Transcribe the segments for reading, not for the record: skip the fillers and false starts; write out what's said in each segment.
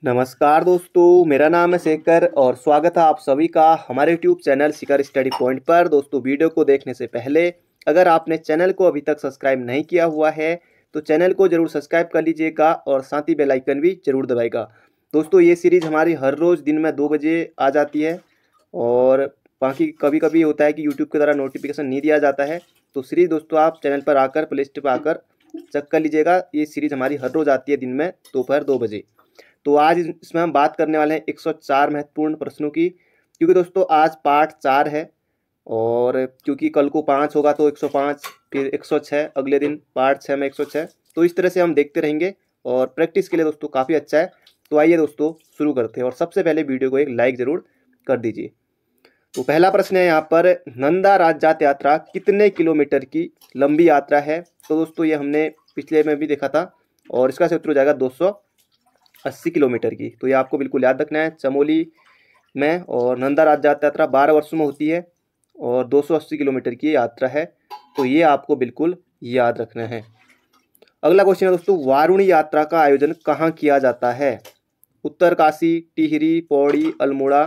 नमस्कार दोस्तों, मेरा नाम है शेखर और स्वागत है आप सभी का हमारे यूट्यूब चैनल शिखर स्टडी पॉइंट पर। दोस्तों, वीडियो को देखने से पहले अगर आपने चैनल को अभी तक सब्सक्राइब नहीं किया हुआ है तो चैनल को जरूर सब्सक्राइब कर लीजिएगा और साथ ही बेल आइकन भी जरूर दबाएगा। दोस्तों, ये सीरीज़ हमारी हर रोज़ दिन में 2 बजे आ जाती है और बाकी कभी कभी होता है कि यूट्यूब की तरह नोटिफिकेशन नहीं दिया जाता है। तो सीरीज़ दोस्तों आप चैनल पर आकर प्ले स्टोर पर आकर चेक कर लीजिएगा। ये सीरीज़ हमारी हर रोज़ आती है दिन में दोपहर 2 बजे। तो आज इसमें हम बात करने वाले हैं 104 महत्वपूर्ण प्रश्नों की, क्योंकि दोस्तों आज पार्ट 4 है और क्योंकि कल को 5 होगा तो 105, फिर 106, अगले दिन पार्ट 6 में 106। तो इस तरह से हम देखते रहेंगे और प्रैक्टिस के लिए दोस्तों काफ़ी अच्छा है। तो आइए दोस्तों शुरू करते हैं और सबसे पहले वीडियो को एक लाइक ज़रूर कर दीजिए। तो पहला प्रश्न है यहाँ पर, नंदा राजजात यात्रा कितने किलोमीटर की लंबी यात्रा है? तो दोस्तों ये हमने पिछले में भी देखा था और इसका उत्तर हो जाएगा 280 किलोमीटर की। तो ये आपको बिल्कुल याद रखना है चमोली में। और नंदा राजजात यात्रा 12 वर्षों में होती है और 280 किलोमीटर की यात्रा है। तो ये आपको बिल्कुल याद रखना है। अगला क्वेश्चन है दोस्तों, वारुणी यात्रा का आयोजन कहाँ किया जाता है? उत्तरकाशी, टिहरी, पौड़ी, अल्मोड़ा।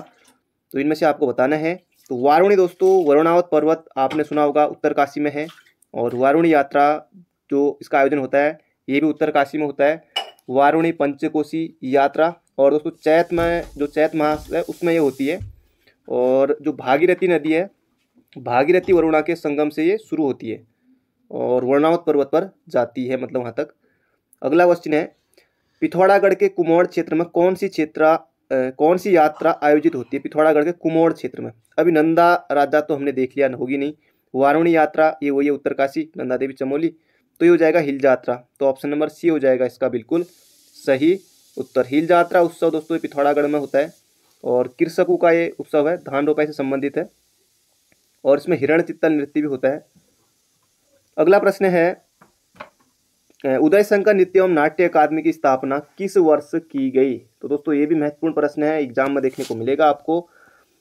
तो इनमें से आपको बताना है। तो वारुणी दोस्तों वरुणावत पर्वत आपने सुना होगा, उत्तरकाशी में है। और वारुणी यात्रा जो इसका आयोजन होता है ये भी उत्तरकाशी में होता है, वारुणी पंचकोशी यात्रा। और दोस्तों चैत में, जो चैत मास है उसमें ये होती है। और जो भागीरथी नदी है, भागीरथी वरुणा के संगम से ये शुरू होती है और वर्णावत पर्वत पर जाती है, मतलब वहाँ तक। अगला क्वेश्चन है, पिथौरागढ़ के कुमाऊं क्षेत्र में कौन सी यात्रा आयोजित होती है? पिथौरागढ़ के कुमाऊं क्षेत्र में। अभी नंदा राजा तो हमने देख लिया, होगी नहीं। वारुणी यात्रा ये वही है उत्तरकाशी, नंदा देवी चमोली। तो ये हो जाएगा हिल यात्रा। तो ऑप्शन नंबर सी हो जाएगा इसका बिल्कुल सही उत्तर। हिल यात्रा उत्सव दोस्तों पिथौरागढ़ में होता है और कृषकों का ये उत्सव है, धान रोपाई से संबंधित है और इसमें हिरण चित्तल नृत्य भी होता है। अगला प्रश्न है, उदय शंकर नृत्य एवं नाट्य अकादमी की स्थापना किस वर्ष की गई? तो दोस्तों ये भी महत्वपूर्ण प्रश्न है, एग्जाम में देखने को मिलेगा आपको।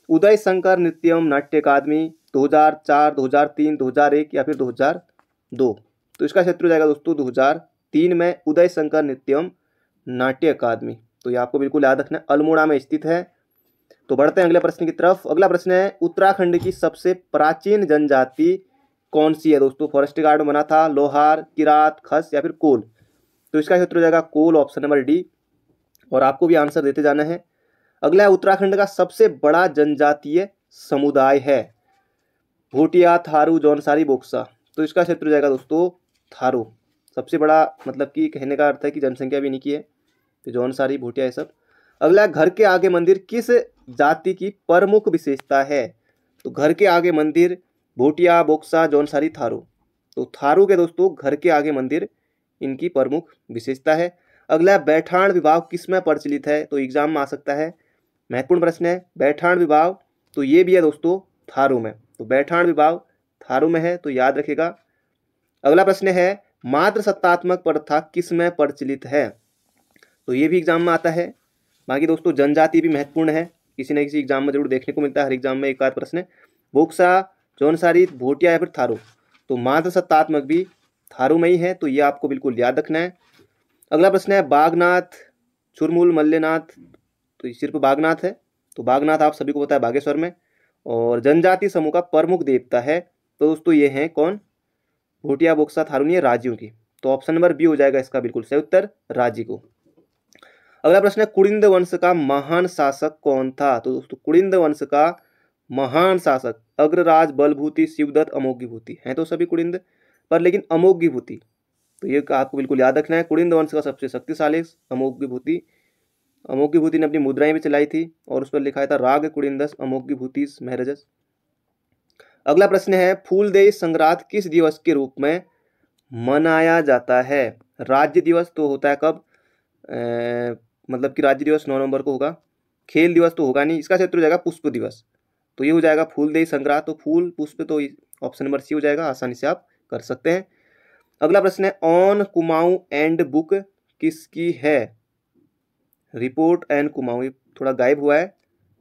उदय शंकर नृत्य एवं नाट्य अकादमी 2004, 2003, 2001 या फिर 2002। तो इसका क्षेत्र हो जाएगा दोस्तों 2003 में उदय शंकर नृत्य एवं नाट्य अकादमी। तो ये आपको बिल्कुल याद रखना है, अल्मोड़ा में स्थित है। तो बढ़ते हैं अगले प्रश्न की तरफ। अगला प्रश्न है, उत्तराखंड की सबसे प्राचीन जनजाति कौन सी है? दोस्तों फॉरेस्ट गार्ड बना था, लोहार, किरात, खस या फिर कोल। तो इसका क्षेत्र हो जाएगा कोल, ऑप्शन नंबर डी। और आपको भी आंसर देते जाना है। अगला है, उत्तराखंड का सबसे बड़ा जनजातीय समुदाय है? भूटिया, थारू, जौनसारी, बोक्सा। तो इसका क्षेत्र हो जाएगा दोस्तों थारू। सबसे बड़ा मतलब कि कहने का अर्थ है कि जनसंख्या भी इन्हीं की है। तो जौनसारी, भूटिया ये सब। अगला, घर के आगे मंदिर किस जाति की प्रमुख विशेषता है? तो घर के आगे मंदिर भूटिया, बोक्सा, जौनसारी, थारू। तो थारू के दोस्तों घर के आगे मंदिर इनकी प्रमुख विशेषता है। अगला, बैठाण विभाग किस में प्रचलित है? तो एग्जाम में आ सकता है, महत्वपूर्ण प्रश्न है। बैठाण विभाग तो ये भी है दोस्तों थारू में। तो बैठाण विभाग थारू में है, तो याद रखिएगा। अगला प्रश्न है, मात्र सत्तात्मक प्रथा किस में प्रचलित है? तो ये भी एग्जाम में आता है। बाकी दोस्तों जनजाति भी महत्वपूर्ण है, किसी न किसी एग्जाम में जरूर देखने को मिलता है, हर एग्जाम में एक आध प्रश्न। बोक्सा, जौनसारी, भूटिया या फिर थारू। तो मात्र सत्तात्मक भी थारू में ही है, तो ये आपको बिल्कुल याद रखना है। अगला प्रश्न है, बागनाथ, चुरमुल, मल्लेनाथ। तो ये सिर्फ बागनाथ है। तो बागनाथ आप सभी को पता है बागेश्वर में। और जनजाति समूह का प्रमुख देवता है तो दोस्तों ये हैं कौन? भूटिया, बोक्सा, थारू नहीं है, राजियों की। तो ऑप्शन नंबर बी हो जाएगा इसका बिल्कुल सही उत्तर, राजी को। अगला प्रश्न है, कुड़िंद वंश का महान शासक कौन था? तो दोस्तों कुड़िंद वंश का महान शासक अग्रराज, बलभूति, शिवदत्त, अमोघीभूति हैं तो सभी कुड़िंद पर, लेकिन अमोघीभूति तो ये आपको बिल्कुल याद रखना है। कुड़िंद वंश का सबसे शक्तिशाली अमोघीभूति। अमोघीभूति ने अपनी मुद्राएं भी चलाई थी और उस पर लिखा था राग कुड़िंदस अमोघीभूतिस महरजस। अगला प्रश्न है, फूलदेई संग्रात किस दिवस के रूप में मनाया जाता है? राज्य दिवस तो होता है कब? मतलब कि राज्य दिवस 9 नवंबर को होगा। खेल दिवस तो होगा नहीं। इसका क्षेत्र हो जाएगा पुष्प दिवस। तो ये हो जाएगा फूलदेई संग्रात। तो फूल पुष्प तो ऑप्शन नंबर सी हो जाएगा, आसानी से आप कर सकते हैं। अगला प्रश्न है, ऑन कुमाऊं एंड बुक किसकी है? रिपोर्ट एंड कुमाऊं थोड़ा गायब हुआ है,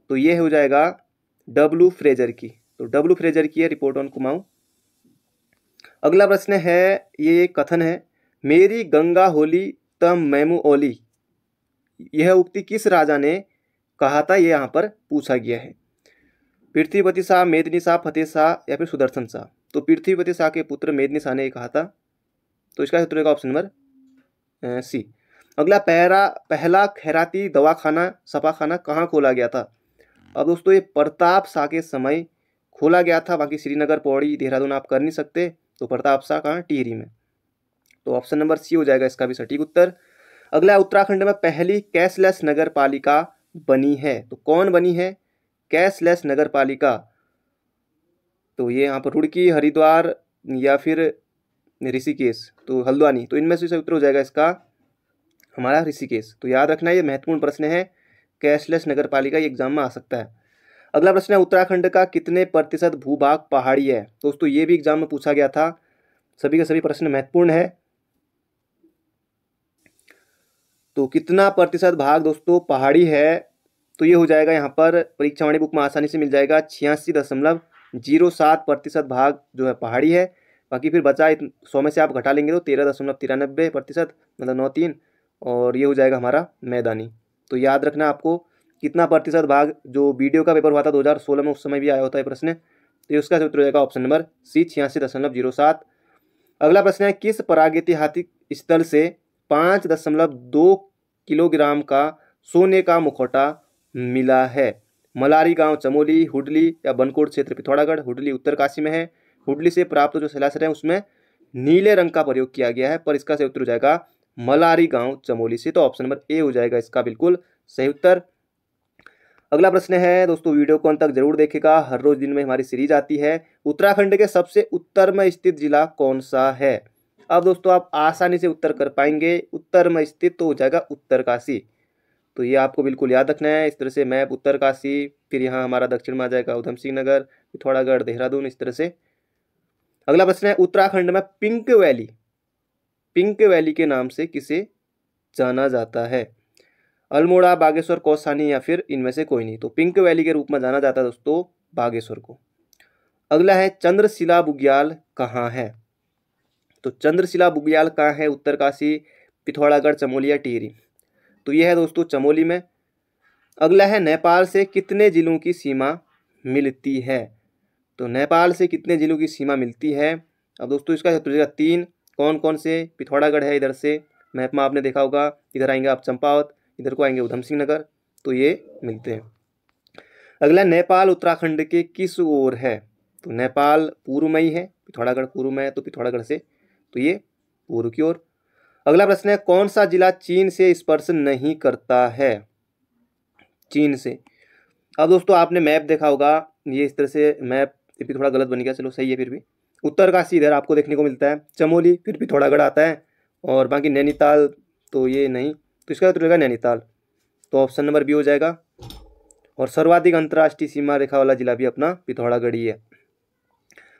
तो ये हो जाएगा डब्ल्यू फ्रेजर की। तो डब्ल्यू फ्रेजर की है रिपोर्ट ऑन कुमाऊं। अगला प्रश्न है, ये कथन है, मेरी गंगा होली तम मैमू ओली। यह उक्ति किस राजा ने कहा था, ये यहाँ पर पूछा गया है। पृथ्वीपति शाह, मेदिनी शाह, फतेह शाह या फिर सुदर्शन शाह। तो पृथ्वीपति शाह के पुत्र मेदिनी शाह ने ये कहा था, तो इसका उत्तर होगा ऑप्शन नंबर सी। अगला पहला खैराती दवाखाना छापाखाना कहाँ खोला गया था। अब दोस्तों ये प्रताप शाह के समय खोला गया था, बाकी श्रीनगर, पौड़ी, देहरादून आप कर नहीं सकते, तो प्रताप शाह कहाँ, टिहरी में। तो ऑप्शन नंबर सी हो जाएगा इसका भी सटीक उत्तर। अगला उत्तराखंड में पहली कैशलेस नगर पालिका बनी है, तो कौन बनी है कैशलेस नगर पालिका। तो ये यहाँ पर रुड़की, हरिद्वार या फिर ऋषिकेश, तो हल्द्वानी, तो इनमें से उत्तर हो जाएगा इसका हमारा ऋषिकेश। तो याद रखना ये महत्वपूर्ण प्रश्न है, कैशलेस नगर पालिका एग्जाम में आ सकता है। अगला प्रश्न है उत्तराखंड का कितने प्रतिशत भूभाग पहाड़ी है। दोस्तों ये भी एग्जाम में पूछा गया था, सभी के सभी प्रश्न महत्वपूर्ण है। तो कितना प्रतिशत भाग दोस्तों पहाड़ी है, तो ये हो जाएगा यहाँ पर परीक्षा वाणी बुक में आसानी से मिल जाएगा 86.07% भाग जो है पहाड़ी है। बाकी फिर बचा 100 में से आप घटा लेंगे तो 13.93%, मतलब 93, और ये हो जाएगा हमारा मैदानी। तो याद रखना आपको कितना प्रतिशत भाग, जो वीडियो का पेपर हुआ था 2016 में, उस समय भी आया होता है प्रश्न, तो उसका उत्तर हो जाएगा ऑप्शन नंबर सी 86.07। अगला प्रश्न है किस प्रागैतिहासिक स्थल से 5.2 किलोग्राम का सोने का मुखौटा मिला है। मलारी गांव चमोली, हुडली या बनकोट क्षेत्र पिथौरागढ़। हुडली उत्तरकाशी में है। हुडली से प्राप्त जो शिलालेख है उसमें नीले रंग का प्रयोग किया गया है, पर इसका सही उत्तर हो जाएगा मलारी गांव चमोली से। तो ऑप्शन नंबर ए हो जाएगा इसका बिल्कुल सही उत्तर। अगला प्रश्न है दोस्तों, वीडियो को अंत तक जरूर देखेगा, हर रोज दिन में हमारी सीरीज आती है। उत्तराखंड के सबसे उत्तर में स्थित जिला कौन सा है। अब दोस्तों आप आसानी से उत्तर कर पाएंगे, उत्तर में स्थित तो हो जाएगा उत्तरकाशी। तो ये आपको बिल्कुल याद रखना है। इस तरह से मैप उत्तरकाशी, फिर यहाँ हमारा दक्षिण में आ जाएगा उधम सिंह नगर, पिथौरागढ़, देहरादून, इस तरह से। अगला प्रश्न है उत्तराखंड में पिंक वैली के नाम से किसे जाना जाता है। अल्मोड़ा, बागेश्वर, कौसानी या फिर इनमें से कोई नहीं। तो पिंक वैली के रूप में जाना जाता है दोस्तों बागेश्वर को। अगला है चंद्रशिला बुग्याल कहाँ है। तो चंद्रशिला बुग्याल कहाँ है, उत्तरकाशी, पिथौरागढ़, चमोली या टिहरी। तो यह है दोस्तों चमोली में। अगला है नेपाल से कितने जिलों की सीमा मिलती है। तो नेपाल से कितने जिलों की सीमा मिलती है। अब दोस्तों इसका उत्तर हो 3। कौन कौन से, पिथौरागढ़ है इधर से, मैप में आपने देखा होगा, इधर आएंगे आप चंपावत, इधर को आएंगे उधम सिंह नगर, तो ये मिलते हैं। अगला नेपाल उत्तराखंड के किस ओर है। तो नेपाल पूर्व में ही है, पिथौरागढ़ पूर्व में है, तो पिथौरागढ़ से तो ये पूर्व की ओर। अगला प्रश्न है कौन सा जिला चीन से स्पर्श नहीं करता है। चीन से, अब दोस्तों आपने मैप देखा होगा, ये इस तरह से मैप, ये भी थोड़ा गलत बन गया, चलो सही है फिर भी। उत्तरकाशी इधर आपको देखने को मिलता है, चमोली फिर पिथौरागढ़ आता है, और बाकी नैनीताल तो ये नहीं, तो इसका उत्तर होगा नैनीताल। तो ऑप्शन नंबर बी हो जाएगा। और सर्वाधिक अंतर्राष्ट्रीय सीमा रेखा वाला जिला भी अपना पिथौरागढ़ ही है।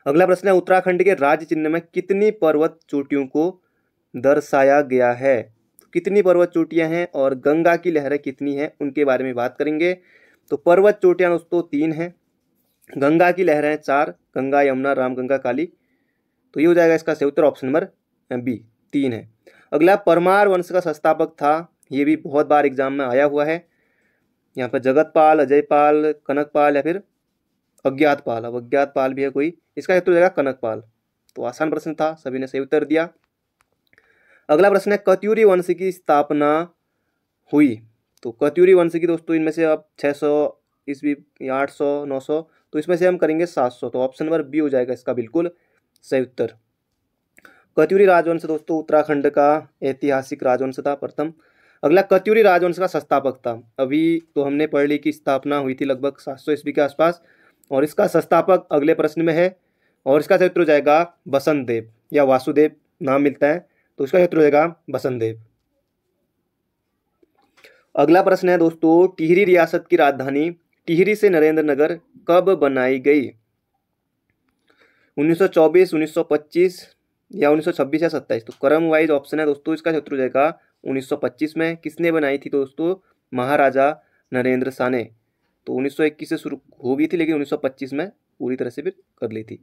अगला प्रश्न है उत्तराखंड के राज्य चिन्ह में कितनी पर्वत चोटियों को दर्शाया गया है। कितनी पर्वत चोटियां हैं और गंगा की लहरें कितनी हैं, उनके बारे में बात करेंगे। तो पर्वत चोटियां दोस्तों 3 हैं, गंगा की लहरें 4, गंगा, यमुना, रामगंगा, काली। तो ये हो जाएगा इसका सही उत्तर ऑप्शन नंबर बी 3 है। अगला परमार वंश का संस्थापक था, ये भी बहुत बार एग्जाम में आया हुआ है। यहाँ पर जगतपाल, अजयपाल, कनकपाल या फिर अज्ञातपाल। अब अज्ञातपाल भी है कोई, इसका उत्तर हो जाएगा कनकपाल। तो आसान प्रश्न था, सभी ने सही उत्तर दिया। अगला प्रश्न है कत्यूरी वंश की स्थापना हुई। तो कत्यूरी वंश की दोस्तों इनमें से अब 600 ईस्वी, 800, 900, तो इसमें से हम करेंगे 700। तो ऑप्शन नंबर बी हो जाएगा इसका बिल्कुल सही उत्तर। कत्यूरी राजवंश दोस्तों उत्तराखंड का ऐतिहासिक राजवंश था प्रथम। अगला कत्यूरी राजवंश का संस्थापक था, अभी तो हमने पढ़ ली कि स्थापना हुई थी लगभग 700 ईस्वी के आसपास, और इसका संस्थापक अगले प्रश्न में है, और इसका उत्तर हो जाएगा बसंत देव या वासुदेव नाम मिलता है, तो इसका उत्तर हो जाएगा बसंत देव। अगला प्रश्न है दोस्तों टिहरी रियासत की राजधानी टिहरी से नरेंद्र नगर कब बनाई गई। 1924, 1925 या 1926 या 27। तो क्रम वाइज ऑप्शन है दोस्तों, इसका उत्तर हो जाएगा 1925 में। किसने बनाई थी तो दोस्तों महाराजा नरेंद्र शाह ने। तो 1921 से शुरू हो गई थी, लेकिन 1925 में पूरी तरह से फिर कर ली थी।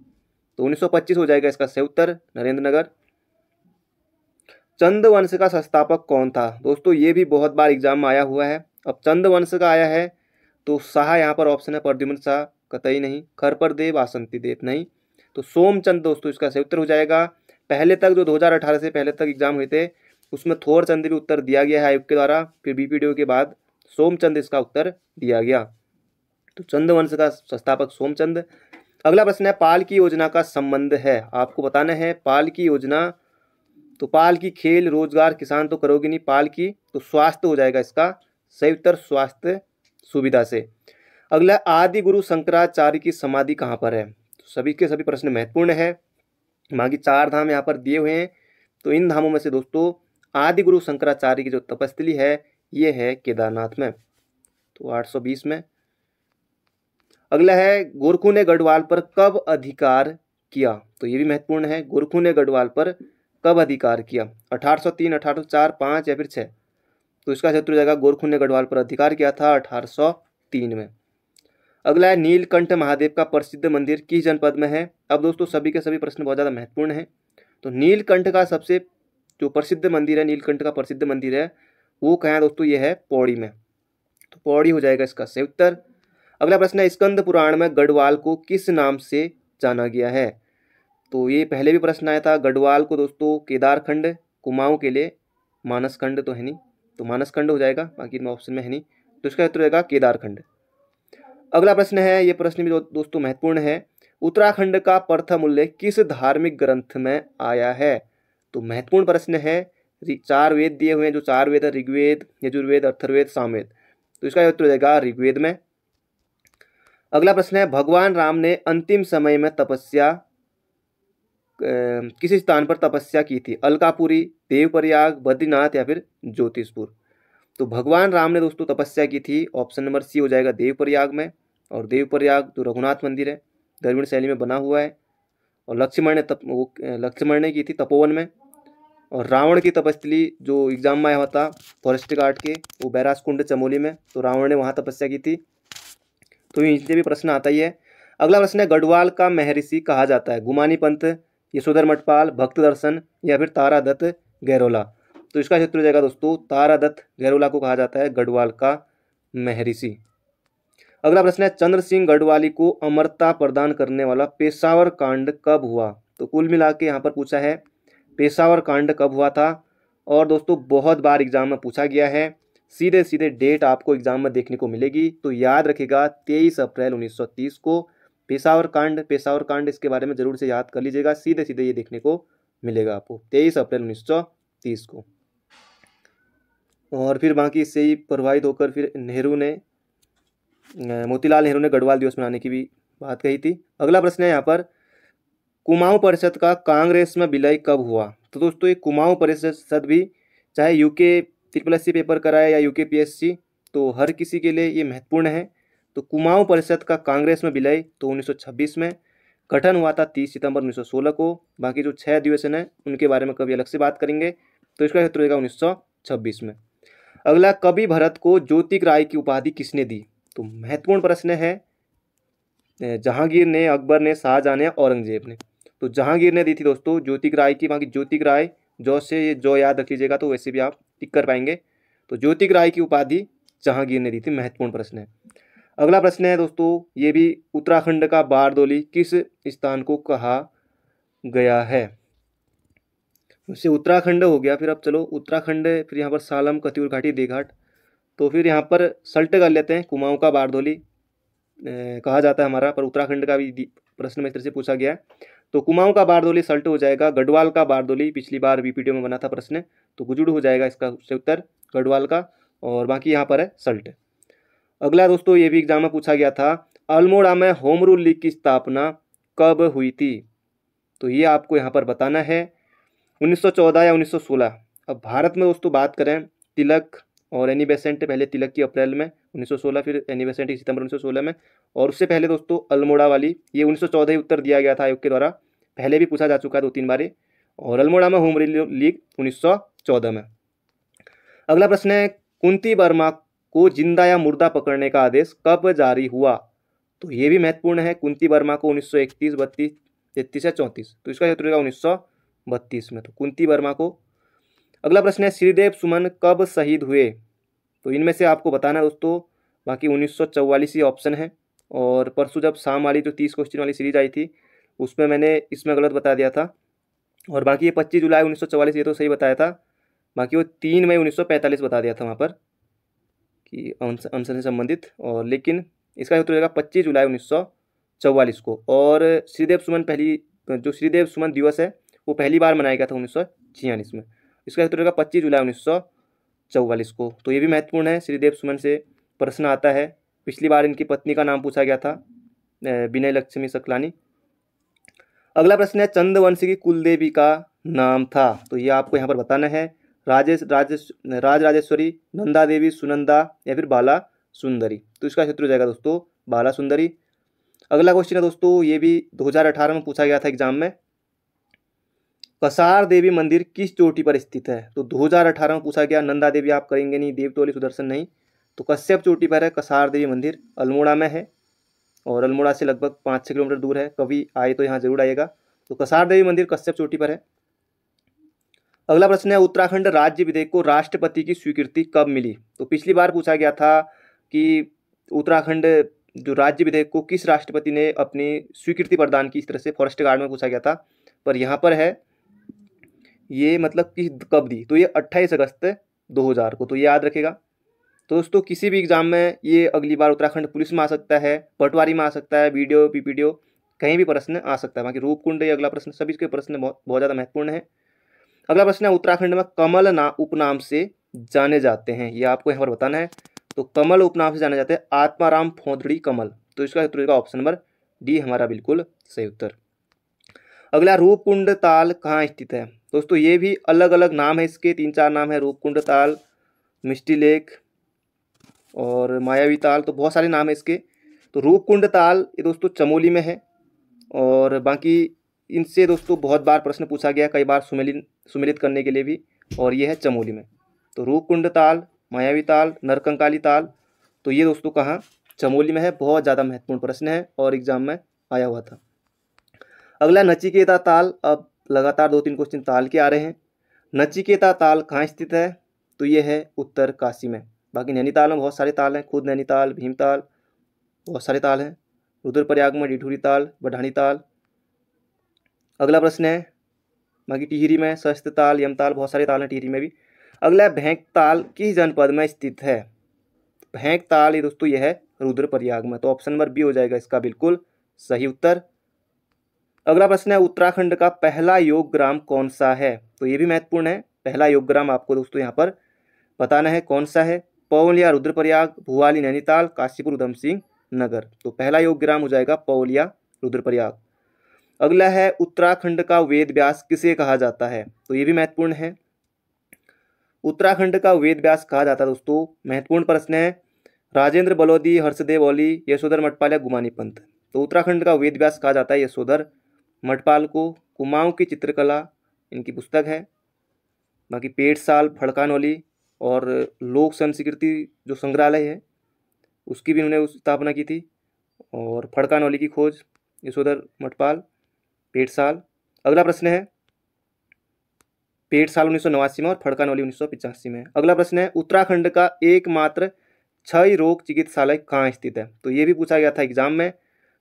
तो 1925 हो जाएगा इसका सही उत्तर, नरेंद्र नगर। चंद वंश का संस्थापक कौन था? दोस्तों ये भी बहुत बार एग्जाम में आया हुआ है। अब चंद वंश का आया है तो शाह यहाँ पर ऑप्शन है, प्रद्युम्न शाह कतई नहीं, खरपर देव, वासंती देव नहीं, तो सोमचंद दोस्तों इसका सही उत्तर हो जाएगा। पहले तक जो 2018 से पहले तक एग्जाम हुए थे उसमें थोरचंद भी उत्तर दिया गया है आयोग के द्वारा, फिर बीपीडीओ के बाद सोमचंद इसका उत्तर दिया गया। तो चंद वंश का संस्थापक सोमचंद। अगला प्रश्न है पाल की योजना का संबंध है, आपको बताना है पाल की योजना। तो पाल की खेल, रोजगार, किसान तो करोगे नहीं, पाल की तो स्वास्थ्य हो जाएगा इसका सही उत्तर, स्वास्थ्य सुविधा से। अगला आदि गुरु शंकराचार्य की समाधि कहाँ पर है? तो सभी के सभी प्रश्न महत्वपूर्ण है। बाकी 4 धाम यहाँ पर दिए हुए हैं, तो इन धामों में से दोस्तों आदि गुरु शंकराचार्य की जो तपस्थली है ये है केदारनाथ में, तो 820 में। अगला है गोरखू ने गढ़वाल पर कब अधिकार किया? तो ये भी महत्वपूर्ण है, गोरखू ने गढ़वाल पर कब अधिकार किया? 1803, 1804, 5 या फिर 6? तो इसका उत्तर हो जाएगा गोरखू ने गढ़वाल पर अधिकार किया था 1803 में। अगला है नीलकंठ महादेव का प्रसिद्ध मंदिर किस जनपद में है? अब दोस्तों सभी के सभी प्रश्न बहुत ज़्यादा महत्वपूर्ण हैं। तो नीलकंठ का सबसे जो प्रसिद्ध मंदिर है, नीलकंठ का प्रसिद्ध मंदिर है वो कहाँ है दोस्तों? ये है पौड़ी में, तो पौड़ी हो जाएगा इसका सही उत्तर। अगला प्रश्न है स्कंद पुराण में गढ़वाल को किस नाम से जाना गया है? तो ये पहले भी प्रश्न आया था। गढ़वाल को दोस्तों केदारखंड, कुमाऊं के लिए मानसखंड तो है नहीं, तो मानसखंड हो जाएगा, बाकी इनमें ऑप्शन में है नहीं, तो इसका उत्तर रहेगा केदारखंड। अगला प्रश्न है, ये प्रश्न भी दोस्तों महत्वपूर्ण है, उत्तराखंड का प्रथम उल्लेख किस धार्मिक ग्रंथ में आया है? तो महत्वपूर्ण प्रश्न है, 4 वेद दिए हुए हैं, जो 4 वेद है ऋग्वेद, यजुर्वेद, अथर्ववेद, सामवेद, तो इसका उत्तर हो जाएगा ऋग्वेद में। अगला प्रश्न है भगवान राम ने अंतिम समय में तपस्या किस स्थान पर तपस्या की थी? अलकापुरी, देवप्रयाग, बद्रीनाथ या फिर ज्योतिषपुर? तो भगवान राम ने दोस्तों तपस्या की थी, ऑप्शन नंबर सी हो जाएगा देवप्रयाग में। और देवप्रयाग जो रघुनाथ मंदिर है द्रविड़ शैली में बना हुआ है, और लक्ष्मण ने की थी तपोवन में। और रावण की तपस्थली जो एग्जाम में आया हुआ था फॉरेस्ट गार्ड के, वो बैरासकुंड चमोली में, तो रावण ने वहाँ तपस्या की थी, तो इनसे भी प्रश्न आता ही है। अगला प्रश्न है गढ़वाल का महर्षि कहा जाता है? गुमानी पंत, यशोधर मठपाल, भक्त दर्शन या फिर तारादत्त गैरोला? तो इसका उत्तर हो जाएगा दोस्तों तारादत्त गैरोला को कहा जाता है गढ़वाल का महर्षि। अगला प्रश्न है चंद्र सिंह गढ़वाली को अमरता प्रदान करने वाला पेशावर कांड कब हुआ? तो कुल मिला के यहाँ पर पूछा है पेशावर कांड कब हुआ था, और दोस्तों बहुत बार एग्जाम में पूछा गया है, सीधे सीधे डेट आपको एग्जाम में देखने को मिलेगी, तो याद रखिएगा 23 अप्रैल 1930 को पेशावर कांड इसके बारे में जरूर से याद कर लीजिएगा, सीधे सीधे ये देखने को मिलेगा आपको 23 अप्रैल 1930 को। और फिर बाकी इससे ही प्रभावित होकर फिर मोतीलाल नेहरू ने गढ़वाल दिवस मनाने की भी बात कही थी। अगला प्रश्न है यहाँ पर कुमाऊं परिषद का कांग्रेस में विलय कब हुआ? तो दोस्तों ये कुमाऊं परिषद भी चाहे यूके SSC पेपर कराए या यूके PSC, तो हर किसी के लिए ये महत्वपूर्ण है। तो कुमाऊं परिषद का कांग्रेस में विलय तो 1926 में, गठन हुआ था 30 सितंबर 1916 को। बाकी जो 6 अधिवेशन है उनके बारे में कभी अलग से बात करेंगे, तो इसका उत्तर रहेगा 1926 में। अगला कवि भरत को ज्योतिक राय की उपाधि किसने दी? तो महत्वपूर्ण प्रश्न है, जहांगीर ने, अकबर ने, शाहजहां ने, औरंगजेब ने। तो जहांगीर ने दी थी दोस्तों ज्योतिक राय की, बाकी ज्योतिक राय जो से जो याद रख लीजिएगा तो वैसे भी आप टिक कर पाएंगे, तो ज्योतिक राय की उपाधि जहांगीर ने दी थी, महत्वपूर्ण प्रश्न है। अगला प्रश्न है दोस्तों ये भी उत्तराखंड का बारदोली किस स्थान को कहा गया है? उससे उत्तराखंड हो गया, फिर अब चलो उत्तराखंड, फिर यहाँ पर सालम, कतियूर घाटी, देघाट, तो फिर यहाँ पर सल्ट कर लेते हैं, कुमाऊं का बारदोली कहा जाता है हमारा, पर उत्तराखंड का भी प्रश्न में इस तरह से पूछा गया है, तो कुमाऊं का बारदोली सल्ट हो जाएगा। गढ़वाल का बारदोली पिछली बार वीपीडीओ में बना था प्रश्न, तो गुजुड़ हो जाएगा इसका उत्तर गढ़वाल का, और बाकी यहाँ पर है सल्ट। अगला दोस्तों ये भी एग्जाम में पूछा गया था, अल्मोड़ा में होम रूल लीग की स्थापना कब हुई थी? तो ये आपको यहाँ पर बताना है 1914 या 1916। अब भारत में दोस्तों बात करें, तिलक और एनी बेसेंट, पहले तिलक की अप्रैल में 1916, फिर एनी बेसेंट की सितंबर 1916 में, और उससे पहले दोस्तों अल्मोड़ा वाली, ये 1914 ही उत्तर दिया गया था आयोग के द्वारा, पहले भी पूछा जा चुका है 2-3 बार, और अल्मोड़ा में होम रूल लीग 1914 में। अगला प्रश्न है कुंती वर्मा को जिंदा या मुर्दा पकड़ने का आदेश कब जारी हुआ? तो ये भी महत्वपूर्ण है, कुंती वर्मा को 1931, 32, 33 या 34, तो इसका उत्तर होगा 1932 में। तो कुंती वर्मा को अगला प्रश्न है श्रीदेव सुमन कब शहीद हुए? तो इनमें से आपको बताना है दोस्तों। बाकी 1944 ये ऑप्शन है। और परसों जब शाम वाली जो 30 क्वेश्चन वाली सीरीज आई थी उसमें मैंने इसमें गलत बता दिया था। और बाकी ये 25 जुलाई 1944 ये तो सही बताया था। बाकी वो 3 मई 1945 बता दिया था वहाँ पर कि अनशन से संबंधित। और लेकिन इसका उत्तर रहेगा 25 जुलाई 1944 को। और श्रीदेव सुमन जो श्रीदेव सुमन दिवस है वो पहली बार मनाया गया था 1946 में। इसका उत्तर रहेगा 25 जुलाई 1944 को। तो ये भी महत्वपूर्ण है, श्रीदेव सुमन से प्रश्न आता है। पिछली बार इनकी पत्नी का नाम पूछा गया था, विनय लक्ष्मी सकलानी। अगला प्रश्न है चंद्रवंश की कुल देवी का नाम था? तो ये आपको यहाँ पर बताना है। राजराजेश्वरी, नंदा देवी, सुनंदा या फिर बाला सुंदरी। तो इसका क्षेत्र हो जाएगा दोस्तों बाला सुंदरी। अगला क्वेश्चन है दोस्तों, ये भी 2018 में पूछा गया था एग्जाम में। कसार देवी मंदिर किस चोटी पर स्थित है? तो 2018 में पूछा गया। नंदा देवी आप करेंगे नहीं, देवतोली सुदर्शन नहीं, तो कश्यप चोटी पर है कसार देवी मंदिर, अल्मोड़ा में है। और अल्मोड़ा से लगभग 5-6 किलोमीटर दूर है। कभी आए तो यहाँ जरूर आइएगा। तो कसार देवी मंदिर कश्यप चोटी पर है। अगला प्रश्न है उत्तराखंड राज्य विधेयक को राष्ट्रपति की स्वीकृति कब मिली? तो पिछली बार पूछा गया था कि उत्तराखंड जो राज्य विधेयक को किस राष्ट्रपति ने अपनी स्वीकृति प्रदान की, इस तरह से फॉरेस्ट गार्ड में पूछा गया था। पर यहाँ पर है ये मतलब कि कब दी, तो ये 28 अगस्त 2000 को। तो ये याद रखेगा। तो दोस्तों किसी भी एग्जाम में ये अगली बार उत्तराखंड पुलिस में आ सकता है, पटवारी में आ सकता है, बीडीओ पीपीडीओ कहीं भी प्रश्न आ सकता है। बाकी रूपकुंड ये अगला प्रश्न, सभी के प्रश्न बहुत ज़्यादा महत्वपूर्ण है। अगला प्रश्न है उत्तराखंड में कमल उपनाम से जाने जाते हैं, ये आपको यहाँ पर बताना है। तो कमल उपनाम से जाने जाते हैं आत्माराम फोंदड़ी कमल। तो इसका उत्तर होगा ऑप्शन नंबर डी हमारा बिल्कुल सही उत्तर। अगला रूपकुंड ताल कहाँ स्थित है? दोस्तों ये भी अलग अलग नाम है इसके, 3-4 नाम है। रूपकुंड ताल, मिष्टी लेक और मायावी ताल, तो बहुत सारे नाम है इसके। तो रूपकुंड ताल ये दोस्तों चमोली में है। और बाकी इनसे दोस्तों बहुत बार प्रश्न पूछा गया, कई बार सुमेलित करने के लिए भी, और ये है चमोली में। तो रूपकुंड ताल, मायावी ताल, नरकंकाली ताल, तो ये दोस्तों कहाँ? चमोली में है। बहुत ज़्यादा महत्वपूर्ण प्रश्न है और एग्जाम में आया हुआ था। अगला नचिकेता ताल, अब लगातार 2-3 क्वेश्चन ताल के आ रहे हैं। नचिकेता ताल कहाँ स्थित है? तो ये है उत्तरकाशी में। बाकी नैनीताल में बहुत सारे ताल हैं, खुद नैनीताल, भीमताल, बहुत सारे ताल हैं। रुद्रप्रयाग में डिठूरी ताल, बढ़ानी ताल। अगला प्रश्न है बाकी टिहरी में शस्त्र ताल, यमताल, बहुत सारे ताल हैं टिहरी में भी। अगला भेंकताल किस जनपद में स्थित है? भेंकताल ये दोस्तों ये है रुद्रप्रयाग में। तो ऑप्शन नंबर बी हो जाएगा इसका बिल्कुल सही उत्तर। अगला प्रश्न है उत्तराखंड का पहला योग ग्राम कौन सा है? तो ये भी महत्वपूर्ण है। पहला योग ग्राम आपको दोस्तों यहाँ पर बताना है कौन सा है। पौलिया रुद्रप्रयाग, भुवाली नैनीताल, काशीपुर उधम सिंह नगर। तो पहला योग ग्राम हो जाएगा पौलिया रुद्रप्रयाग। अगला है उत्तराखंड का वेद व्यास किसे कहा जाता है? तो ये भी महत्वपूर्ण है। उत्तराखंड का वेद व्यास कहा जाता है दोस्तों, महत्वपूर्ण प्रश्न है। राजेंद्र बलोदी, हर्षदेव ओली, यशोधर मठपाल या गुमानी पंत। तो उत्तराखंड का वेद व्यास कहा जाता है यशोधर मठपाल को। कुमाऊं की चित्रकला इनकी पुस्तक है। बाकी पेटसाल, फड़कानौली और लोक संस्कृति जो संग्रहालय है उसकी भी उन्होंने स्थापना की थी। और फड़कानौली की खोज यशोधर मठपाल, पेटसाल। अगला प्रश्न है पेटसाल 1989 में और फड़कानौली 1985 में। अगला प्रश्न है उत्तराखंड का एकमात्र क्षय रोग चिकित्सालय कहाँ स्थित है? तो ये भी पूछा गया था एग्जाम में।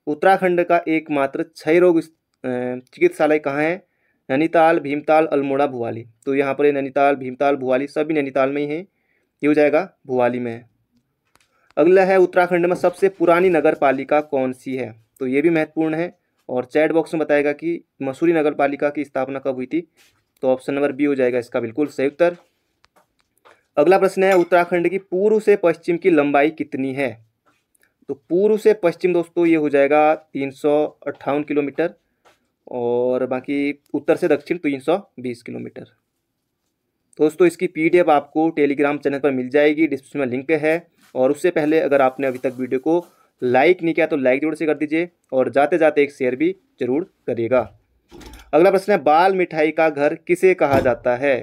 उत्तराखंड का एकमात्र क्षय रोग चिकित्सालय कहाँ है? नैनीताल, भीमताल, अल्मोड़ा, भुवाली। तो यहाँ पर नैनीताल, भीमताल, भुवाली सभी नैनीताल में ही है। ये हो जाएगा भुवाली में है। अगला है उत्तराखंड में सबसे पुरानी नगर पालिका कौन सी है? तो ये भी महत्वपूर्ण है और चैट बॉक्स में बताएगा कि मसूरी नगर पालिका की स्थापना कब हुई थी। तो ऑप्शन नंबर बी हो जाएगा इसका बिल्कुल सही उत्तर। अगला प्रश्न है उत्तराखंड की पूर्व से पश्चिम की लंबाई कितनी है? तो पूर्व से पश्चिम दोस्तों ये हो जाएगा 358 किलोमीटर और बाकी उत्तर से दक्षिण 320 किलोमीटर। दोस्तों इसकी पीडीएफ आपको टेलीग्राम चैनल पर मिल जाएगी, डिस्क्रिप्शन में लिंक है। और उससे पहले अगर आपने अभी तक वीडियो को लाइक नहीं किया तो लाइक जरूर से कर दीजिए और जाते जाते एक शेयर भी जरूर करिएगा। अगला प्रश्न है बाल मिठाई का घर किसे कहा जाता है?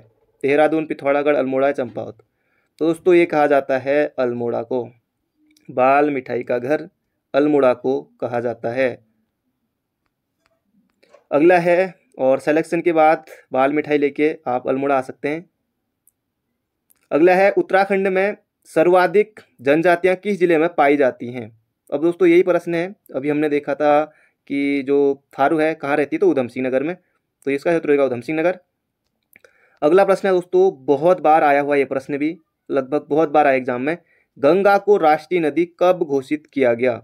देहरादून, पिथौरागढ़, अल्मोड़ा, चंपावत। तो दोस्तों ये कहा जाता है अल्मोड़ा को। बाल मिठाई का घर अल्मोड़ा को कहा जाता है। अगला है और सिलेक्शन के बाद बाल मिठाई लेके आप अल्मोड़ा आ सकते हैं। अगला है उत्तराखंड में सर्वाधिक जनजातियां किस जिले में पाई जाती हैं। अब दोस्तों यही प्रश्न है, अभी हमने देखा था कि जो थारू है कहाँ रहती है, तो उधम सिंह नगर में, तो इसका उत्तर होगा उधम सिंह नगर। अगला प्रश्न है दोस्तों, बहुत बार आया हुआ ये प्रश्न भी, लगभग बहुत बार आया एग्जाम में, गंगा को राष्ट्रीय नदी कब घोषित किया गया।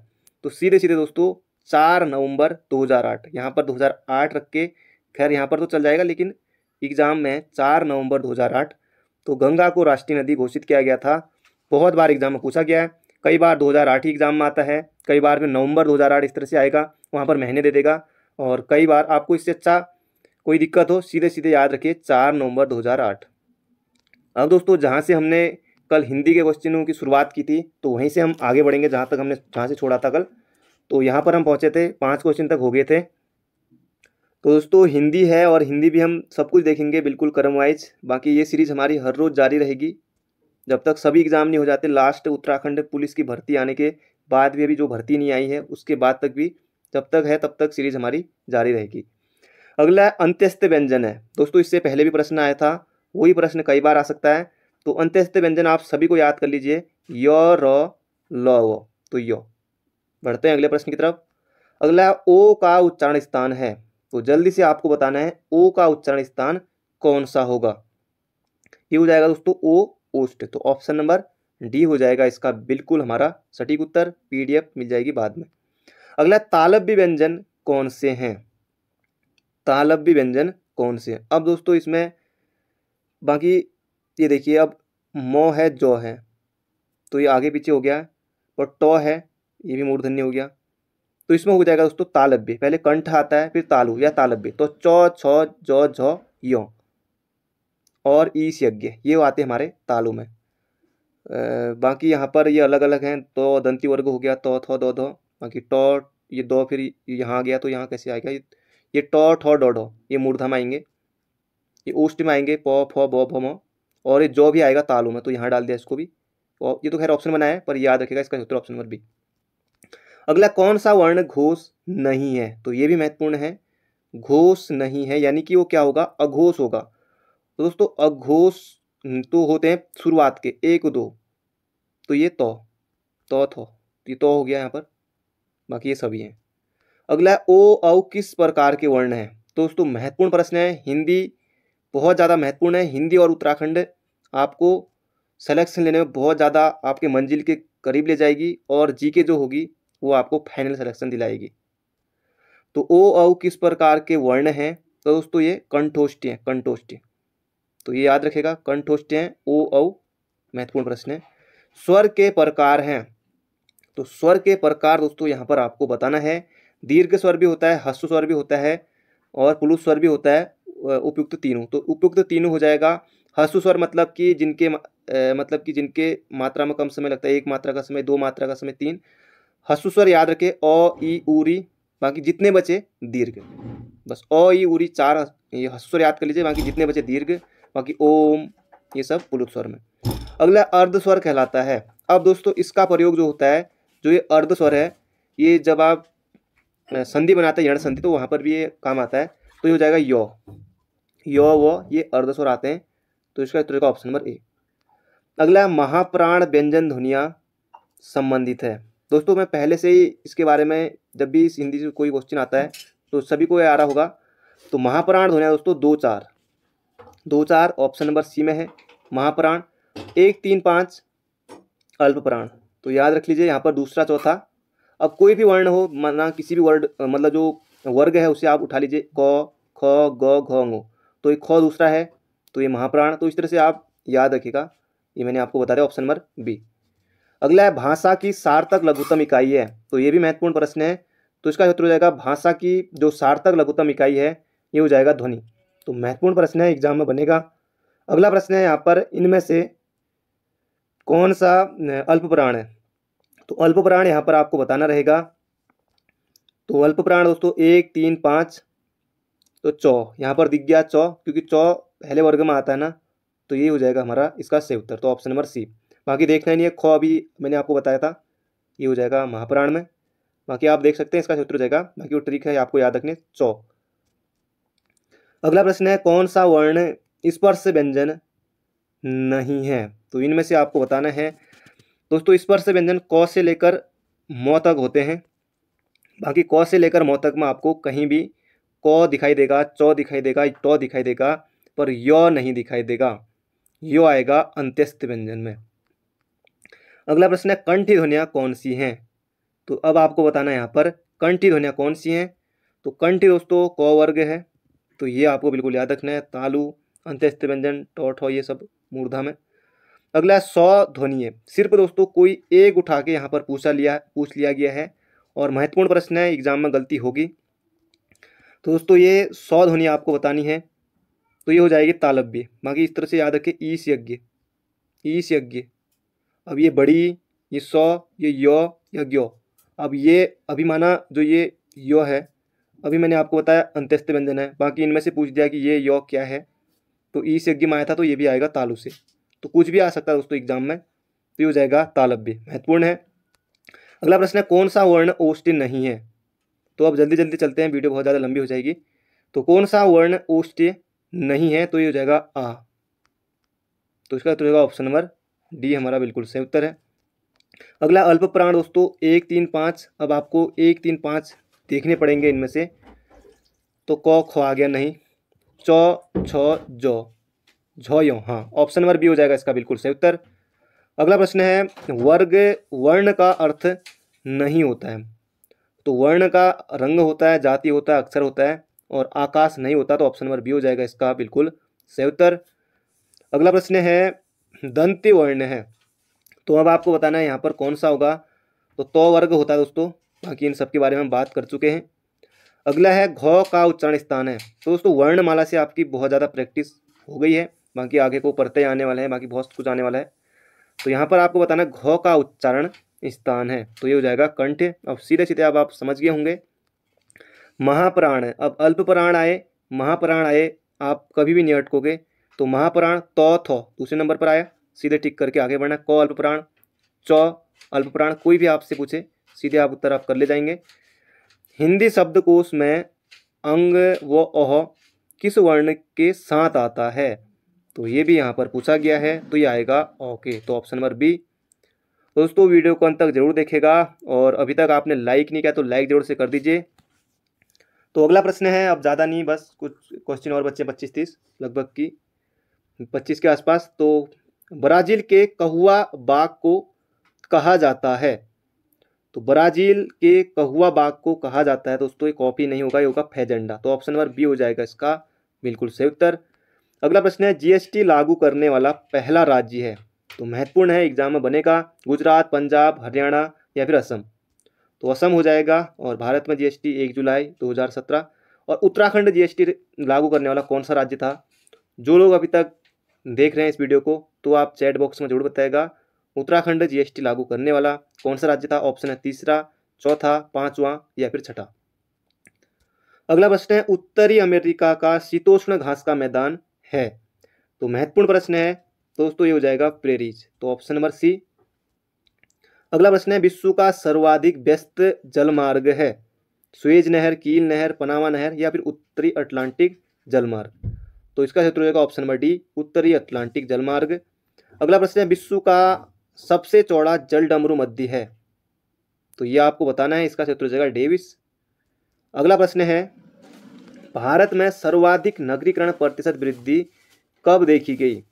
तो सीधे सीधे दोस्तों 4 नवंबर 2008, यहाँ पर 2008 रख के, खैर यहाँ पर तो चल जाएगा लेकिन एग्जाम में 4 नवंबर 2008, तो गंगा को राष्ट्रीय नदी घोषित किया गया था। बहुत बार एग्जाम में पूछा गया है, कई बार 2008 ही एग्जाम में आता है, कई बार में नवंबर 2008 इस तरह से आएगा, वहाँ पर महीने दे देगा, और कई बार आपको इससे अच्छा कोई दिक्कत हो सीधे सीधे याद रखिए 4 नवंबर 2008। अब दोस्तों जहाँ से हमने कल हिंदी के क्वेश्चनों की शुरुआत की थी, तो वहीं से हम आगे बढ़ेंगे जहाँ से छोड़ा था कल। तो यहाँ पर हम पहुँचे थे, 5 क्वेश्चन तक हो गए थे। तो दोस्तों हिंदी है, और हिंदी भी हम सब कुछ देखेंगे बिल्कुल क्रम वाइज। बाकी ये सीरीज़ हमारी हर रोज़ जारी रहेगी जब तक सभी एग्ज़ाम नहीं हो जाते। लास्ट उत्तराखंड पुलिस की भर्ती आने के बाद भी, अभी जो भर्ती नहीं आई है उसके बाद तक भी, जब तक है तब तक सीरीज़ हमारी जारी रहेगी। अगला अंत्यस्थ व्यंजन है दोस्तों, इससे पहले भी प्रश्न आया था, वही प्रश्न कई बार आ सकता है। तो अंत्यस्थ व्यंजन आप सभी को याद कर लीजिए, य, र, ल, व, तो यो। बढ़ते हैं अगले प्रश्न की तरफ। अगला ओ का उच्चारण स्थान है, तो जल्दी से आपको बताना है ओ का उच्चारण स्थान कौन सा होगा। ये हो जाएगा दोस्तों ओ, ओस्ट, तो ऑप्शन नंबर डी हो जाएगा इसका बिल्कुल हमारा सटीक उत्तर। पीडीएफ मिल जाएगी बाद में। अगला तालव्य व्यंजन कौन से हैं, तालव्य व्यंजन कौन से हैं। अब दोस्तों इसमें बाकी ये देखिए, अब मो है, जो है, तो ये आगे पीछे हो गया, और टो है, ये भी मूर्धन्य हो गया। तो इसमें हो जाएगा दोस्तों तालव्य, पहले कंठ आता है फिर तालु या तालव्य, तो चौ, छ, जौ, झ, यो और ईश यज्ञ, ये आते हमारे तालु में। बाकी यहाँ पर ये अलग अलग हैं, तो दंती वर्ग हो गया, तो थो, दो, धो, बाकी टो, ये दो, फिर यहाँ गया, तो यहाँ कैसे आएगा, ये टो, ठो, डो, ढो, ये मूर्धम आएंगे, ये ओष्ट में आएंगे, प, फ, ब, भ, म, और ये जो भी आएगा तालु में, तो यहाँ डाल दिया इसको भी। और ये तो खैर ऑप्शन बनाया है, पर याद रखेगा इसका उत्तर ऑप्शन नंबर बी। अगला कौन सा वर्ण घोष नहीं है, तो ये भी महत्वपूर्ण है, घोष नहीं है यानी कि वो क्या होगा, अघोष होगा। तो दोस्तों अघोष तो होते हैं शुरुआत के 1 2, तो ये तो थो, ये तो हो गया यहाँ पर, बाकी ये सभी हैं। अगला है ओ औ किस प्रकार के वर्ण हैं। तो दोस्तों महत्वपूर्ण प्रश्न है, हिंदी बहुत ज़्यादा महत्वपूर्ण है। हिंदी और उत्तराखंड आपको सिलेक्शन लेने में बहुत ज़्यादा आपके मंजिल के करीब ले जाएगी, और जीके जो होगी वो आपको फाइनल सिलेक्शन दिलाएगी। तो ओ औ किस प्रकार के वर्ण हैं, तो दोस्तों ये कंठोष्ठी हैं, कंठोष्ठी, तो ये याद रखेगा, कंठोष्ठी हैं ओ औ, महत्वपूर्ण प्रश्न है। स्वर के प्रकार हैं, तो स्वर के प्रकार दोस्तों यहाँ पर आपको बताना है, दीर्घ स्वर भी होता है, ह्रस्व स्वर भी होता है, और पुलुस स्वर भी होता है, उपयुक्त तीनों। तो उपयुक्त तीनों हो जाएगा। ह्रस्व स्वर मतलब कि जिनके मात्रा में कम समय लगता है, 1 मात्रा का समय, 2 मात्रा का समय, 3। ह्रस्व स्वर याद रखे, अ, ई, ऊरी, बाकी जितने बचे दीर्घ, बस अ, ई, ऊरी 4 ये ह्रस्व स्वर याद कर लीजिए, बाकी जितने बचे दीर्घ, बाकी ओम, ये सब पुलुत स्वर में। अगला अर्ध स्वर कहलाता है। अब दोस्तों इसका प्रयोग जो होता है, जो ये अर्ध स्वर है, ये जब आप संधि बनाते हैं, यण संधि, तो वहाँ पर भी ये काम आता है। तो ये हो जाएगा यो, वो, ये अर्ध स्वर आते हैं, तो इसका उत्तर का ऑप्शन नंबर ए। अगला महाप्राण व्यंजन ध्वनियाँ संबंधित है। दोस्तों मैं पहले से ही इसके बारे में, जब भी इस हिंदी से कोई क्वेश्चन आता है तो सभी को ये आ रहा होगा। तो महाप्राण ध्वनियाँ दोस्तों 2 4 ऑप्शन नंबर सी में है महाप्राण। 1 3 5 अल्प प्राण, तो याद रख लीजिए यहाँ पर दूसरा चौथा। अब कोई भी वर्ण हो, माना किसी भी वर्ड मतलब जो वर्ग है उसे आप उठा लीजिए, क, ख, ग, घ, ङ, तो ये ख दूसरा है, तो ये महाप्राण। तो इस तरह से आप याद रखिएगा, ये मैंने आपको बता दिया, ऑप्शन नंबर बी। अगला है भाषा की सार्थक लघुत्तम इकाई है, तो ये भी महत्वपूर्ण प्रश्न है। तो इसका उत्तर हो जाएगा भाषा की जो सार्थक लघुत्तम इकाई है, ये हो जाएगा ध्वनि। तो महत्वपूर्ण प्रश्न है, एग्जाम में बनेगा। अगला प्रश्न है यहाँ पर, इनमें से कौन सा अल्प प्राण है। तो अल्प प्राण यहाँ पर आपको बताना रहेगा। तो अल्प प्राण दोस्तों 1 3 5, तो चौ यहाँ पर दिख गया, चौ, क्योंकि चौ पहले वर्ग में आता है ना, तो ये हो जाएगा हमारा इसका सही उत्तर, तो ऑप्शन नंबर सी। बाकी देखना ही नहीं है, ख अभी मैंने आपको बताया था, ये हो जाएगा महाप्राण में। बाकी आप देख सकते हैं इसका उत्तर हो जाएगा, बाकी वो ट्रिक है आपको याद रखने, चौ। अगला प्रश्न है, कौन सा वर्ण स्पर्श व्यंजन नहीं है। तो इनमें से आपको बताना है दोस्तों। स्पर्श व्यंजन क से लेकर म तक होते हैं। बाकी क से लेकर म तक में आपको कहीं भी क दिखाई देगा, च दिखाई देगा, ट दिखाई देगा, पर य नहीं दिखाई देगा। यो आएगा अंत्यस्थ व्यंजन में। अगला प्रश्न है कंठी ध्वनियाँ कौन सी हैं। तो अब आपको बताना है यहाँ पर कंठी ध्वनियाँ कौन सी हैं। तो कंठी दोस्तों क वर्ग है, तो ये आपको बिल्कुल याद रखना है। तालु, अंत्यस्थ व्यंजन, ट, ठ ये सब मूर्धा में। अगला है सौ ध्वनि है। सिर्फ दोस्तों कोई एक उठा के यहाँ पर पूछ लिया गया है और महत्वपूर्ण प्रश्न है, एग्जाम में गलती होगी। तो दोस्तों ये सौ ध्वनि आपको बतानी है, तो ये हो जाएगी तालव्य। बाकी इस तरह से याद रखें ईश यज्ञ, ईश यज्ञ। अब ये बड़ी, ये सौ, ये या ग्यो। अब ये अभिमाना जो ये यो है, अभी मैंने आपको बताया अंत्यस्थ व्यंजन है। बाकी इनमें से पूछ दिया कि ये यो क्या है, तो ईश यज्ञ में आया था, तो ये भी आएगा तालु से। तो कुछ भी आ सकता है दोस्तों एग्जाम में, तो ये हो जाएगा तालव्य, महत्वपूर्ण है। अगला प्रश्न है कौन सा वर्ण ओष्ठी नहीं है। तो अब जल्दी जल्दी चलते हैं, वीडियो बहुत ज़्यादा लंबी हो जाएगी। तो कौन सा वर्ण ओष्ठी नहीं है, तो ये हो जाएगा आ। तो इसका उत्तर होगा ऑप्शन नंबर डी, हमारा बिल्कुल सही उत्तर है। अगला अल्प प्राण दोस्तों 1, 3, 5। अब आपको 1, 3, 5 देखने पड़ेंगे इनमें से। तो क ख आ गया नहीं, च छ जो, झ यो, हाँ ऑप्शन नंबर बी हो जाएगा इसका बिल्कुल सही उत्तर। अगला प्रश्न है वर्ग वर्ण का अर्थ नहीं होता है। तो वर्ण का रंग होता है, जाति होता है, अक्षर होता है, और आकाश नहीं होता। तो ऑप्शन नंबर बी हो जाएगा इसका बिल्कुल सही उत्तर। अगला प्रश्न है दंत्य वर्ण है। तो अब आपको बताना है यहाँ पर कौन सा होगा। तो वर्ग होता है दोस्तों, बाकी इन सब के बारे में हम बात कर चुके हैं। अगला है घ का उच्चारण स्थान है। तो दोस्तों वर्णमाला से आपकी बहुत ज़्यादा प्रैक्टिस हो गई है, बाकी आगे को पढ़ते आने वाले हैं, बाकी बहुत कुछ आने वाला है। तो यहाँ पर आपको बताना घ का उच्चारण स्थान है, तो ये हो जाएगा कंठ। अब सीधे सीधे अब आप समझ गए होंगे। महाप्राण, अब अल्प प्राण आए, महाप्राण आए, आप कभी भी नहीं अटकोगे। तो महाप्राण थ दूसरे नंबर पर आया, सीधे टिक करके आगे बढ़ना। क अल्प प्राण, च अल्प प्राण, कोई भी आपसे पूछे सीधे आप उत्तर आप कर ले जाएंगे। हिंदी शब्दकोश में अंग व अह किस वर्ण के साथ आता है। तो ये भी यहाँ पर पूछा गया है, तो ये आएगा ओके। तो ऑप्शन नंबर बी। दोस्तों वीडियो को अंत तक जरूर देखेगा, और अभी तक आपने लाइक नहीं किया तो लाइक जरूर से कर दीजिए। तो अगला प्रश्न है, अब ज़्यादा नहीं, बस कुछ क्वेश्चन और बच्चे 25-30 लगभग की 25 के आसपास। तो ब्राज़ील के कहुआ बाघ को कहा जाता है। तो ब्राज़ील के कहुआ बाघ को कहा जाता है दोस्तों, ये कॉपी नहीं होगा, ये होगा फैजेंडा। तो ऑप्शन नंबर बी हो जाएगा इसका बिल्कुल सही उत्तर। अगला प्रश्न है जीएसटी लागू करने वाला पहला राज्य है। तो महत्वपूर्ण है, एग्जाम में बनेगा। गुजरात, पंजाब, हरियाणा या फिर असम। तो असम हो जाएगा। और भारत में जीएसटी 1 जुलाई 2017। और उत्तराखंड जीएसटी लागू करने वाला कौन सा राज्य था। जो लोग अभी तक देख रहे हैं इस वीडियो को, तो आप चैट बॉक्स में जरूर बताएगा उत्तराखंड जीएसटी लागू करने वाला कौन सा राज्य था। ऑप्शन है तीसरा, चौथा, पांचवा या फिर छठा। अगला प्रश्न है उत्तरी अमेरिका का शीतोष्ण घास का मैदान है। तो महत्वपूर्ण प्रश्न है दोस्तों, ये हो जाएगा प्रेरीज। तो ऑप्शन नंबर सी। अगला प्रश्न है विश्व का सर्वाधिक व्यस्त जलमार्ग है। सुएज नहर, कील नहर, पनामा नहर या फिर उत्तरी अटलांटिक जलमार्ग। तो इसका क्षेत्र होगा ऑप्शन नंबर डी, उत्तरी अटलांटिक जलमार्ग। अगला प्रश्न है विश्व का सबसे चौड़ा जल डमरू मध्य है। तो ये आपको बताना है, इसका क्षेत्र हो जाएगा डेविस। अगला प्रश्न है भारत में सर्वाधिक नगरीकरण प्रतिशत वृद्धि कब देखी गई।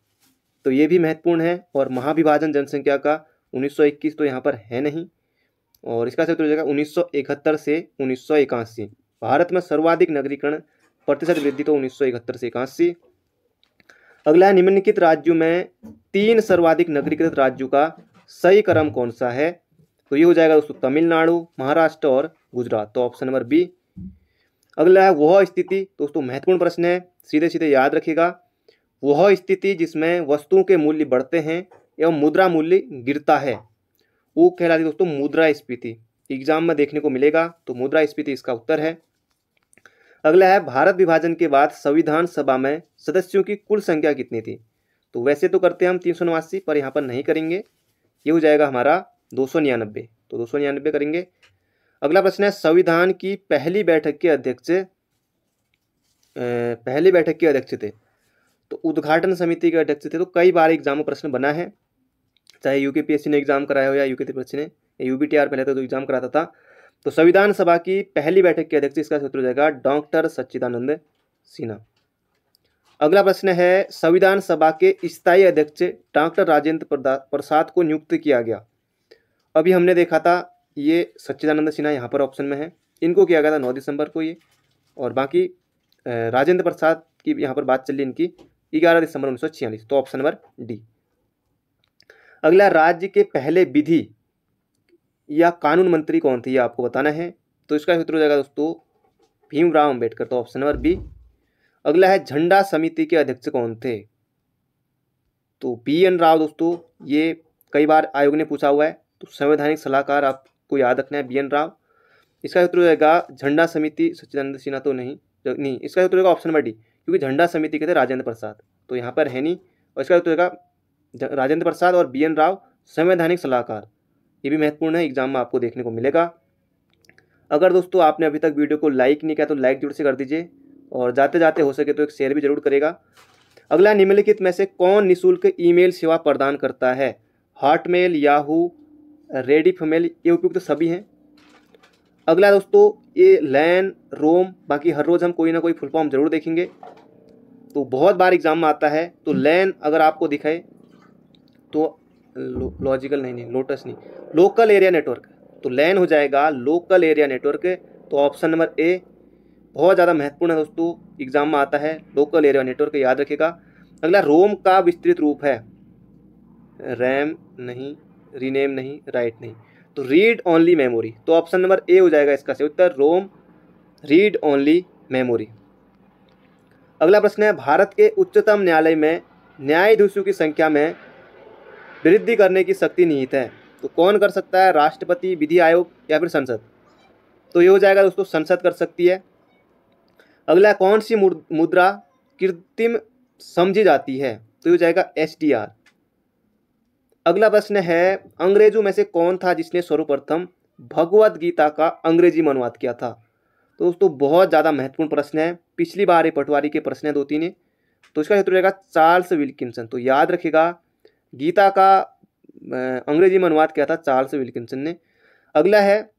तो ये भी महत्वपूर्ण है। और महाविभाजन जनसंख्या का 1921 तो यहाँ पर है नहीं, और इसका क्षेत्र हो जाएगा 1971 से 1981। भारत में सर्वाधिक नगरीकरण प्रतिशत वृद्धि तो 1971 से 81। अगला निम्नलिखित राज्यों में 3 सर्वाधिक नगरीकृत राज्यों का सही क्रम कौन सा है। तो ये हो जाएगा दोस्तों तमिलनाडु, महाराष्ट्र और गुजरात। तो ऑप्शन नंबर बी। अगला है वह स्थिति, दोस्तों महत्वपूर्ण प्रश्न है, सीधे सीधे याद रखिएगा। वह स्थिति जिसमें वस्तुओं के मूल्य बढ़ते हैं एवं मुद्रा मूल्य गिरता है, वो कहलाती है दोस्तों मुद्रास्फीति। एग्जाम में देखने को मिलेगा, तो मुद्रास्फीति इसका उत्तर है। अगला है भारत विभाजन के बाद संविधान सभा में सदस्यों की कुल संख्या कितनी थी। तो वैसे तो करते हैं हम 389, पर यहाँ पर नहीं करेंगे, ये हो जाएगा हमारा 299। तो 299 करेंगे। अगला प्रश्न है संविधान की पहली बैठक के अध्यक्ष थे। तो उद्घाटन समिति के अध्यक्ष थे। तो कई बार एग्जाम में प्रश्न बना है, चाहे यूकेपीएससी ने एग्जाम कराया हो या यूकेपीएससी ने, यूबीटीआर पहले तो एग्जाम कराता था। तो संविधान सभा की पहली बैठक के अध्यक्ष, इसका सूत्र हो जाएगा डॉक्टर सच्चिदानंद सिन्हा। अगला प्रश्न है, संविधान सभा के स्थायी अध्यक्ष डॉक्टर राजेंद्र प्रसाद को नियुक्त किया गया। अभी हमने देखा था ये सच्चिदानंद सिन्हा यहाँ पर ऑप्शन में है, इनको किया गया था 9 दिसंबर को ये, और बाकी राजेंद्र प्रसाद की यहाँ पर बात चल रही इनकी 11 दिसंबर 1946। तो ऑप्शन नंबर डी। अगला, राज्य के पहले विधि या कानून मंत्री कौन थे, ये आपको बताना है। तो इसका सूत्र हो जाएगा दोस्तों भीमराव अंबेडकर। तो ऑप्शन नंबर बी। अगला है, झंडा समिति के अध्यक्ष कौन थे। तो BN राव दोस्तों, ये कई बार आयोग ने पूछा हुआ है। तो संवैधानिक सलाहकार आपको याद रखना है BN राव। इसका सूत्र हो जाएगा झंडा समिति सच्चिदानंद सिन्हा तो नहीं, इसका सूत्र होगा ऑप्शन नंबर डी, क्योंकि झंडा समिति के थे राजेंद्र प्रसाद, तो यहाँ पर है नहीं। और इसका सूत्र होगा राजेंद्र प्रसाद और BN राव संवैधानिक सलाहकार। ये भी महत्वपूर्ण है, एग्जाम में आपको देखने को मिलेगा। अगर दोस्तों आपने अभी तक वीडियो को लाइक नहीं किया तो लाइक जरूर से कर दीजिए, और जाते जाते हो सके तो एक शेयर भी जरूर करेगा। अगला, निम्नलिखित में से कौन निःशुल्क ईमेल सेवा प्रदान करता है। हॉटमेल, याहू, रेडिफमेल, ये उपयुक्त सभी हैं। अगला दोस्तों, ये लैन, रोम, बाकी हर रोज़ हम कोई ना कोई फुल फॉर्म जरूर देखेंगे, तो बहुत बार एग्जाम में आता है। तो लैन अगर आपको दिखाए तो लॉजिकल नहीं, लोटस नहीं, लोकल एरिया नेटवर्क। तो लैन हो जाएगा लोकल एरिया नेटवर्क। तो ऑप्शन नंबर ए बहुत ज़्यादा महत्वपूर्ण है दोस्तों, एग्जाम में आता है, लोकल एरिया नेटवर्क, याद रखेगा। अगला, रोम का विस्तृत रूप है। रैम नहीं, रीनेम नहीं, राइट नहीं, तो रीड ओनली मेमोरी। तो ऑप्शन नंबर ए हो जाएगा इसका सही उत्तर, रोम रीड ओनली मेमोरी। अगला प्रश्न है, भारत के उच्चतम न्यायालय में न्यायाधीशों की संख्या में वृद्धि करने की शक्ति निहित है। तो कौन कर सकता है, राष्ट्रपति, विधि आयोग या फिर संसद। तो ये हो जाएगा दोस्तों संसद कर सकती है। अगला, कौन सी मुद्रा कृत्रिम समझी जाती है। तो ये हो जाएगा SDR। अगला प्रश्न है, अंग्रेजों में से कौन था जिसने सर्वप्रथम भगवत गीता का अंग्रेजी में अनुवाद किया था। तो दोस्तों बहुत ज़्यादा महत्वपूर्ण प्रश्न है, पिछली बार ये पटवारी के प्रश्न है 2-3 है। तो इसका उत्तर रहेगा चार्ल्स विल्किंसन। तो याद रखिएगा, गीता का अंग्रेजी में अनुवाद किया था चार्ल्स विल्किंसन ने। अगला है,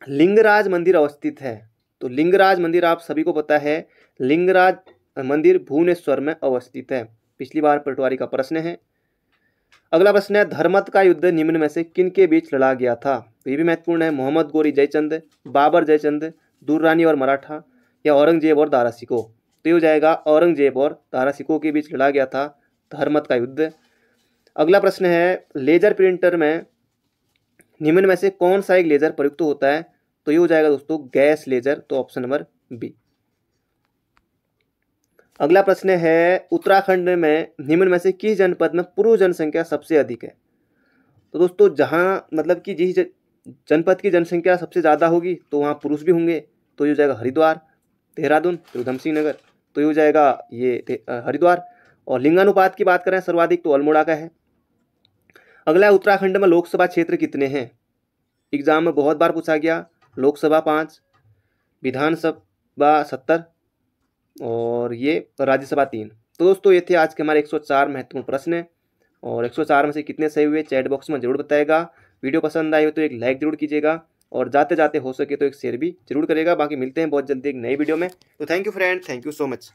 लिंगराज मंदिर अवस्थित है। तो लिंगराज मंदिर आप सभी को पता है, लिंगराज मंदिर भुवनेश्वर में अवस्थित है, पिछली बार पटवारी का प्रश्न है। अगला प्रश्न है, धर्मत का युद्ध निम्न में से किन के बीच लड़ा गया था। तो ये भी महत्वपूर्ण है, मोहम्मद गोरी जयचंद, बाबर जयचंद, दुर्रानी और मराठा, या औरंगजेब और दारा शिकोह। तो ये हो जाएगा औरंगजेब और दारा शिकोह के बीच लड़ा गया था धर्मत का युद्ध। अगला प्रश्न है, लेजर प्रिंटर में निम्न में से कौन सा एक लेजर प्रयुक्त होता है। तो ये हो जाएगा दोस्तों गैस लेजर। तो ऑप्शन नंबर बी। अगला प्रश्न है, उत्तराखंड में निम्न में से किस जनपद में पुरुष जनसंख्या सबसे अधिक है। तो दोस्तों जहाँ मतलब कि जिस जनपद की जनसंख्या सबसे ज़्यादा होगी तो वहाँ पुरुष भी होंगे। तो ये हो जाएगा हरिद्वार, देहरादून, उधम सिंह नगर। तो ये हो जाएगा ये हरिद्वार। और लिंगानुपात की बात करें सर्वाधिक तो अल्मोड़ा का है। अगला, उत्तराखंड में लोकसभा क्षेत्र कितने हैं। एग्जाम में बहुत बार पूछा गया, लोकसभा 5, विधानसभा 70 और ये राज्यसभा 3। तो दोस्तों ये थे आज के हमारे 104 महत्वपूर्ण प्रश्न, और 104 में से कितने सही हुए चैट बॉक्स में जरूर बताएगा। वीडियो पसंद आई हो तो एक लाइक जरूर कीजिएगा, और जाते जाते हो सके तो एक शेयर भी जरूर करेगा। बाकी मिलते हैं बहुत जल्दी एक नई वीडियो में। तो thank you friend, thank you so much.